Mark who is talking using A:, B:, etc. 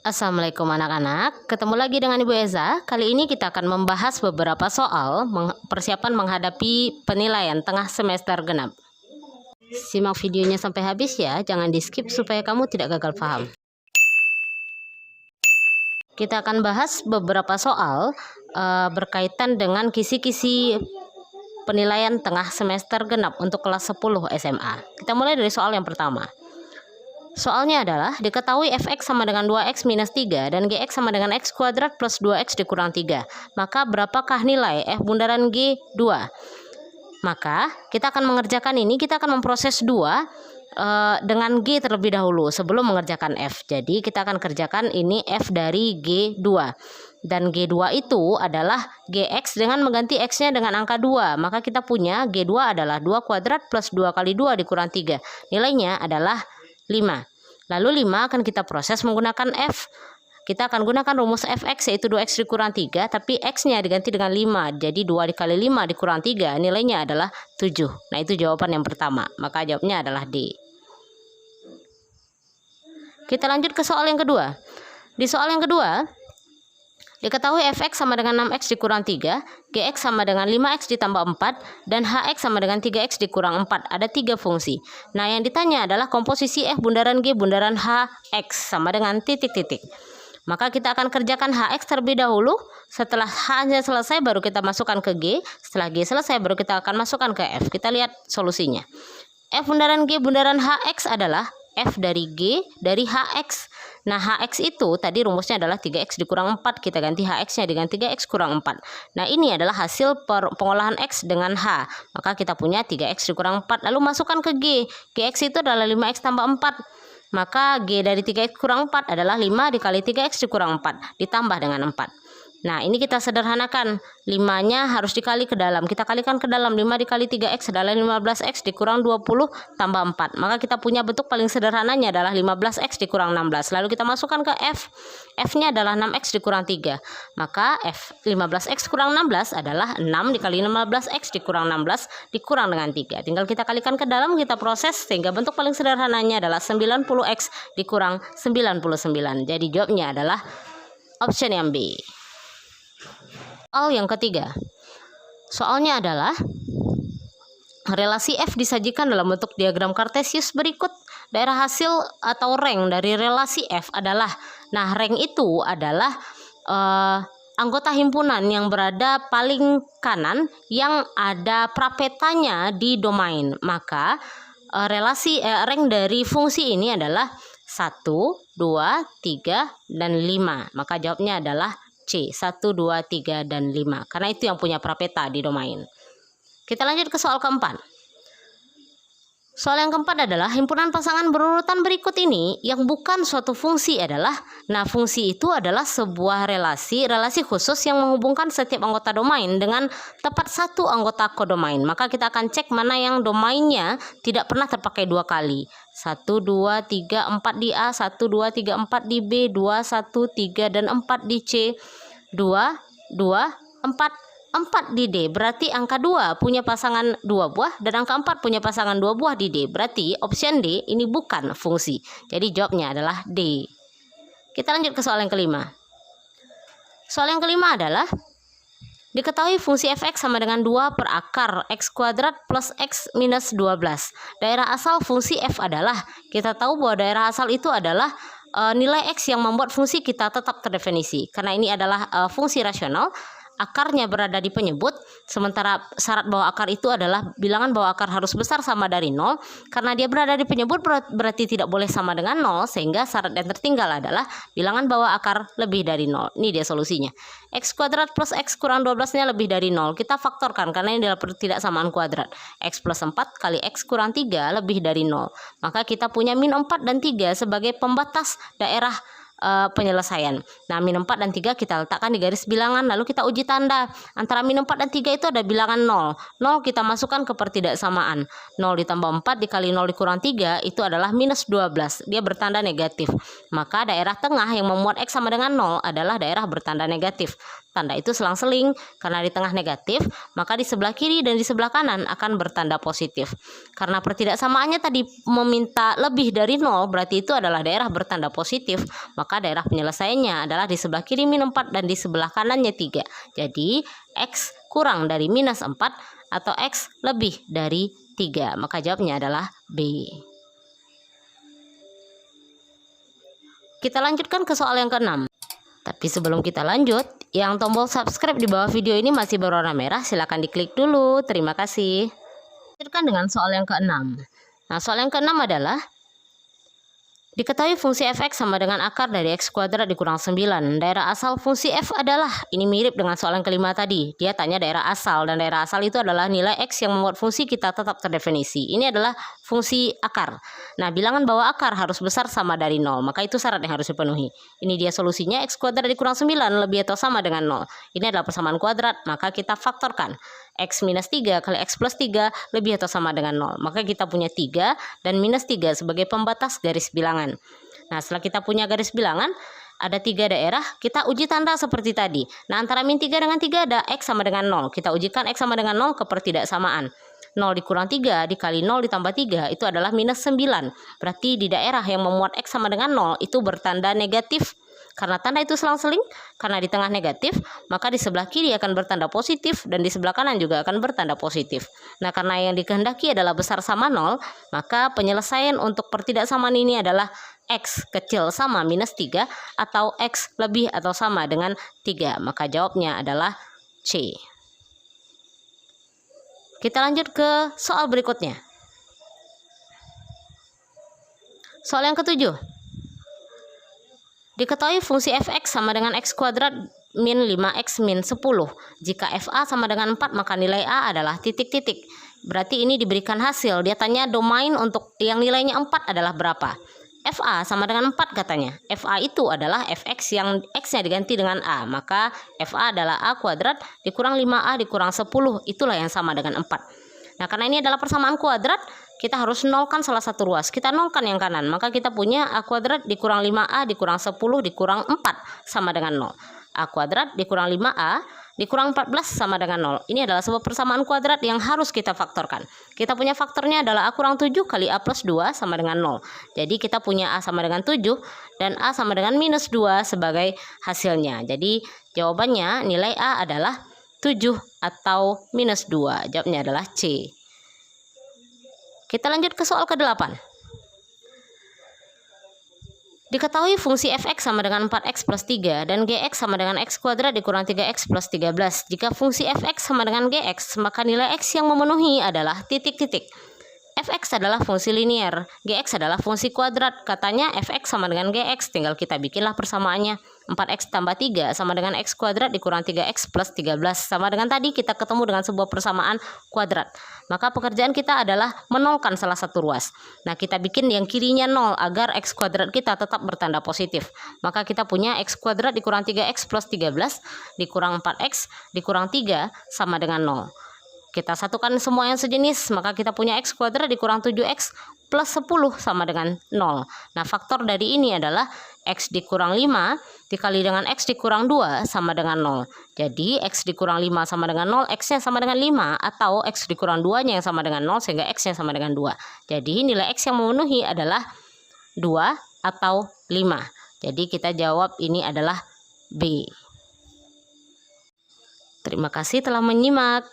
A: Assalamualaikum anak-anak, ketemu lagi dengan Ibu Eza. Kali ini kita akan membahas beberapa soal persiapan menghadapi penilaian tengah semester genap. Simak videonya sampai habis ya, jangan di skip supaya kamu tidak gagal paham. Kita akan bahas beberapa soal berkaitan dengan kisi-kisi penilaian tengah semester genap untuk kelas 10 SMA. Kita mulai dari soal yang pertama. Soalnya adalah diketahui fx sama dengan 2x minus 3 dan gx sama dengan x kuadrat plus 2x dikurang 3. Maka berapakah nilai f bundaran G2? Maka kita akan mengerjakan ini, kita akan memproses 2 dengan G terlebih dahulu sebelum mengerjakan F. Jadi kita akan kerjakan ini F dari G2. Dan G2 itu adalah GX dengan mengganti X-nya dengan angka 2. Maka kita punya G2 adalah 2 kuadrat plus 2 kali 2 dikurang 3. Nilainya adalah 5. Lalu 5 akan kita proses menggunakan F. Kita akan gunakan rumus fx yaitu 2x dikurang 3, tapi x-nya diganti dengan 5. Jadi 2 dikali 5 dikurang 3 nilainya adalah 7. Nah, itu jawaban yang pertama. Maka jawabnya adalah D. Kita lanjut ke soal yang kedua. Di soal yang kedua, diketahui fx sama dengan 6x dikurang 3, gx sama dengan 5x ditambah 4, dan hx sama dengan 3x dikurang 4. Ada 3 fungsi. Nah, yang ditanya adalah komposisi f bundaran g bundaran hx sama dengan titik-titik. Maka kita akan kerjakan hx terlebih dahulu. Setelah h-nya selesai baru kita masukkan ke g. Setelah g selesai baru kita akan masukkan ke f. Kita lihat solusinya. F bundaran g bundaran hx adalah f dari g dari hx. Nah, hx itu tadi rumusnya adalah 3x dikurang 4. Kita ganti hx-nya dengan 3x kurang 4. Nah, ini adalah hasil pengolahan x dengan h. Maka kita punya 3x dikurang 4. Lalu masukkan ke g. Gx itu adalah 5x tambah 4. Maka g dari 3x kurang 4 adalah 5 dikali 3x dikurang 4. Ditambah dengan 4. Nah, ini kita sederhanakan. 5-nya harus dikali ke dalam. Kita kalikan ke dalam. 5 dikali 3x adalah 15x dikurang 20 tambah 4. Maka kita punya bentuk paling sederhananya adalah 15x dikurang 16. Lalu kita masukkan ke f. F-nya adalah 6x dikurang 3. Maka f 15x kurang 16 adalah 6 dikali 15x dikurang 16 dikurang dengan 3. Tinggal kita kalikan ke dalam, kita proses sehingga bentuk paling sederhananya adalah 90x dikurang 99. Jadi jawabnya adalah option yang B. Soal yang ketiga. Soalnya adalah relasi F disajikan dalam bentuk diagram kartesius berikut. Daerah hasil atau rank dari relasi F adalah, nah, rank itu adalah anggota himpunan yang berada paling kanan yang ada prapetanya di domain. Maka relasi rank dari fungsi ini adalah 1, 2, 3, dan 5. Maka jawabnya adalah C, 1, 2, 3, dan 5. Karena itu yang punya prapeta di domain. Kita lanjut ke soal keempat. Soal yang keempat adalah himpunan pasangan berurutan berikut ini yang bukan suatu fungsi adalah, nah, fungsi itu adalah sebuah relasi khusus yang menghubungkan setiap anggota domain dengan tepat satu anggota kodomain. Maka kita akan cek mana yang domainnya tidak pernah terpakai 2 kali. 1, 2, 3, 4 di A, 1, 2, 3, 4 di B, 2, 1, 3, dan 4 di C, 2, 2, 4, 4 di D. Berarti angka 2 punya pasangan 2 buah dan angka 4 punya pasangan 2 buah di D. Berarti option D ini bukan fungsi. Jadi jawabnya adalah D. Kita lanjut ke soal yang kelima. Soal yang kelima adalah diketahui fungsi fx sama dengan 2 per akar x kuadrat plus x minus 12. Daerah asal fungsi f adalah, kita tahu bahwa daerah asal itu adalah nilai x yang membuat fungsi kita tetap terdefinisi. Karena ini adalah fungsi rasional, akarnya berada di penyebut, sementara syarat bahwa akar itu adalah bilangan bahwa akar harus besar sama dari 0. Karena dia berada di penyebut berarti tidak boleh sama dengan 0, sehingga syarat yang tertinggal adalah bilangan bahwa akar lebih dari 0. Ini dia solusinya. X kuadrat plus X kurang 12-nya lebih dari 0. Kita faktorkan karena ini adalah ketidaksamaan kuadrat. X plus 4 kali X kurang 3 lebih dari 0. Maka kita punya min 4 dan 3 sebagai pembatas daerah penyelesaian. Nah, min 4 dan 3 kita letakkan di garis bilangan, lalu kita uji tanda. Antara min 4 dan 3 itu ada bilangan 0. 0 kita masukkan ke pertidaksamaan. 0 ditambah 4 dikali 0 dikurang 3 itu adalah minus 12. Dia bertanda negatif. Maka daerah tengah yang memuat X sama dengan 0 adalah daerah bertanda negatif. tanda itu selang-seling. Karena di tengah negatif, maka di sebelah kiri dan di sebelah kanan akan bertanda positif. Karena pertidaksamaannya tadi meminta lebih dari 0, berarti itu adalah daerah bertanda positif. Maka daerah penyelesaiannya adalah di sebelah kiri min 4 dan di sebelah kanannya 3. Jadi X kurang dari minus 4 atau X lebih dari 3. Maka jawabnya adalah B. Kita lanjutkan ke soal yang ke-6. Tapi sebelum kita lanjut, yang tombol subscribe di bawah video ini masih berwarna merah, silakan diklik dulu. Terima kasih. Lanjutkan dengan soal yang ke-6. Nah, soal yang ke-6 adalah diketahui fungsi fx sama dengan akar dari x kuadrat dikurang 9. Daerah asal fungsi f adalah, ini mirip dengan soal yang kelima tadi. Dia tanya daerah asal, dan daerah asal itu adalah nilai x yang membuat fungsi kita tetap terdefinisi. Ini adalah fungsi akar. Nah, bilangan bahwa akar harus besar sama dari 0, maka itu syarat yang harus dipenuhi. Ini dia solusinya, x kuadrat dikurang 9 lebih atau sama dengan 0. Ini adalah persamaan kuadrat, maka kita faktorkan. X minus 3 kali X plus 3 lebih atau sama dengan 0. Maka kita punya 3 dan minus 3 sebagai pembatas garis bilangan. Nah, setelah kita punya garis bilangan, ada 3 daerah, kita uji tanda seperti tadi. Nah, antara min 3 dengan 3 ada X sama dengan 0. Kita ujikan X sama dengan 0 ke pertidaksamaan. 0 dikurang 3 dikali 0 ditambah 3 itu adalah minus 9. Berarti di daerah yang memuat X sama dengan 0 itu bertanda negatif. Karena tanda itu selang-seling, karena di tengah negatif, maka di sebelah kiri akan bertanda positif dan di sebelah kanan juga akan bertanda positif. Nah, karena yang dikehendaki adalah besar sama 0, maka penyelesaian untuk pertidaksamaan ini adalah X kecil sama minus 3 atau X lebih atau sama dengan 3. Maka jawabnya adalah C. Kita lanjut ke soal berikutnya. Soal yang ke-7. Diketahui fungsi fx sama dengan x kuadrat min 5x min 10. Jika fa sama dengan 4, maka nilai a adalah titik-titik. Berarti ini diberikan hasil. Dia tanya domain untuk yang nilainya 4 adalah berapa. fa sama dengan 4 katanya. Fa itu adalah fx yang x-nya diganti dengan a. Maka fa adalah a kuadrat dikurang 5a dikurang 10. Itulah yang sama dengan 4. Nah, karena ini adalah persamaan kuadrat, kita harus nolkan salah satu ruas. Kita nolkan yang kanan, maka kita punya a kuadrat dikurang 5a dikurang 10 dikurang 4 sama dengan 0. A kuadrat dikurang 5a dikurang 14 sama dengan 0. Ini adalah sebuah persamaan kuadrat yang harus kita faktorkan. Kita punya faktornya adalah a kurang 7 kali a plus 2 sama dengan 0. Jadi kita punya a sama dengan 7 dan a sama dengan minus 2 sebagai hasilnya. Jadi jawabannya nilai a adalah 7 atau minus 2. Jawabnya adalah C. Kita lanjut ke soal ke-8. Diketahui fungsi fx sama dengan 4x plus 3 dan gx sama dengan x kuadrat dikurang 3x plus 13. Jika fungsi fx sama dengan gx, maka nilai x yang memenuhi adalah titik-titik. Fx adalah fungsi linier, gx adalah fungsi kuadrat. Katanya fx sama dengan gx, tinggal kita bikinlah persamaannya. 4x tambah 3 sama dengan x kuadrat dikurang 3x plus 13. Sama dengan tadi kita ketemu dengan sebuah persamaan kuadrat. Maka pekerjaan kita adalah menolkan salah satu ruas. Nah, kita bikin yang kirinya 0 agar x kuadrat kita tetap bertanda positif. Maka kita punya x kuadrat dikurang 3x plus 13 dikurang 4x dikurang 3 sama dengan 0. Kita satukan semua yang sejenis, maka kita punya x kuadrat dikurang 7x plus 10 sama dengan 0. Nah, faktor dari ini adalah x dikurang 5 dikali dengan x dikurang 2 sama dengan 0. Jadi, x dikurang 5 sama dengan 0, x-nya sama dengan 5, atau x dikurang 2-nya yang sama dengan 0, sehingga x-nya sama dengan 2. Jadi, nilai x yang memenuhi adalah 2 atau 5. Jadi, kita jawab ini adalah B. Terima kasih telah menyimak.